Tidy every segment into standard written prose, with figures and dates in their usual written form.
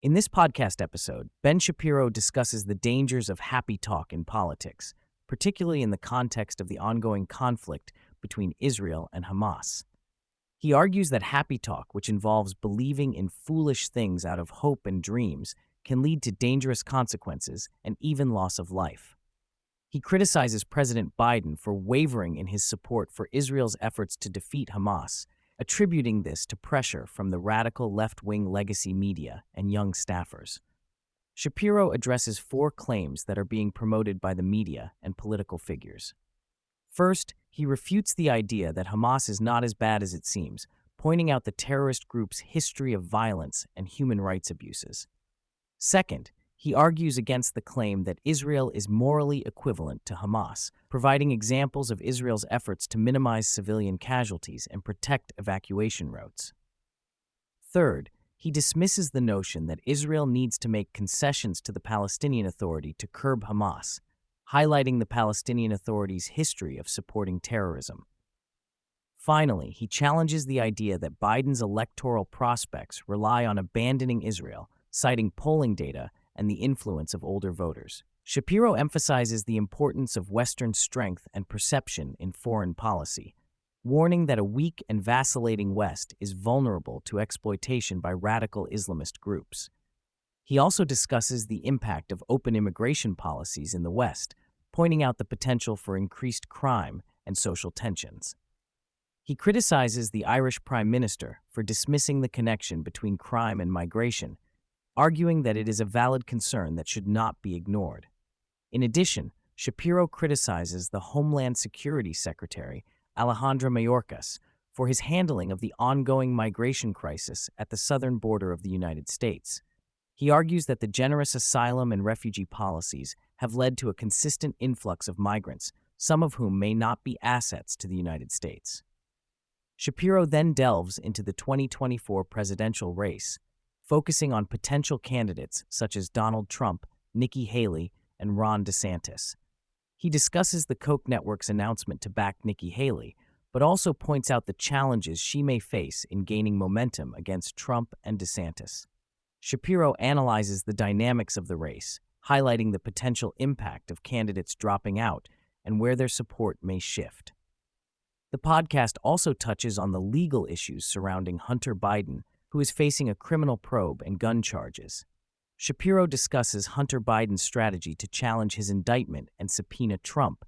In this podcast episode, Ben Shapiro discusses the dangers of happy talk in politics, particularly in the context of the ongoing conflict between Israel and Hamas. He argues that happy talk, which involves believing in foolish things out of hope and dreams, can lead to dangerous consequences and even loss of life. He criticizes President Biden for wavering in his support for Israel's efforts to defeat Hamas, attributing this to pressure from the radical left-wing legacy media and young staffers. Shapiro addresses four claims that are being promoted by the media and political figures. First, he refutes the idea that Hamas is not as bad as it seems, pointing out the terrorist group's history of violence and human rights abuses. Second, he argues against the claim that Israel is morally equivalent to Hamas, providing examples of Israel's efforts to minimize civilian casualties and protect evacuation routes. Third, he dismisses the notion that Israel needs to make concessions to the Palestinian Authority to curb Hamas, highlighting the Palestinian Authority's history of supporting terrorism. Finally, he challenges the idea that Biden's electoral prospects rely on abandoning Israel, citing polling data and the influence of older voters. Shapiro emphasizes the importance of Western strength and perception in foreign policy, warning that a weak and vacillating West is vulnerable to exploitation by radical Islamist groups. He also discusses the impact of open immigration policies in the West, pointing out the potential for increased crime and social tensions. He criticizes the Irish Prime Minister for dismissing the connection between crime and migration, arguing that it is a valid concern that should not be ignored. In addition, Shapiro criticizes the Homeland Security Secretary, Alejandro Mayorkas, for his handling of the ongoing migration crisis at the southern border of the United States. He argues that the generous asylum and refugee policies have led to a consistent influx of migrants, some of whom may not be assets to the United States. Shapiro then delves into the 2024 presidential race, focusing on potential candidates such as Donald Trump, Nikki Haley, and Ron DeSantis. He discusses the Koch network's announcement to back Nikki Haley, but also points out the challenges she may face in gaining momentum against Trump and DeSantis. Shapiro analyzes the dynamics of the race, highlighting the potential impact of candidates dropping out and where their support may shift. The podcast also touches on the legal issues surrounding Hunter Biden, who is facing a criminal probe and gun charges. Shapiro discusses Hunter Biden's strategy to challenge his indictment and subpoena Trump,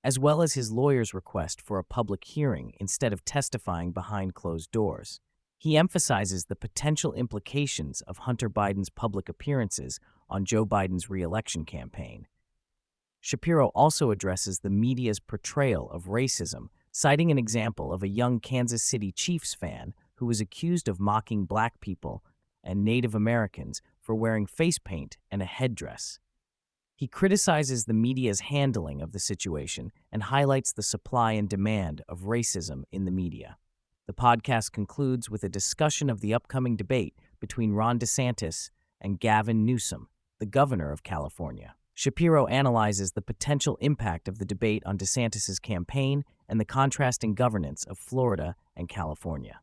as well as his lawyer's request for a public hearing instead of testifying behind closed doors. He emphasizes the potential implications of Hunter Biden's public appearances on Joe Biden's re-election campaign. Shapiro also addresses the media's portrayal of racism, citing an example of a young Kansas City Chiefs fan who was accused of mocking Black people and Native Americans for wearing face paint and a headdress. He criticizes the media's handling of the situation and highlights the supply and demand of racism in the media. The podcast concludes with a discussion of the upcoming debate between Ron DeSantis and Gavin Newsom, the governor of California. Shapiro analyzes the potential impact of the debate on DeSantis's campaign and the contrasting governance of Florida and California.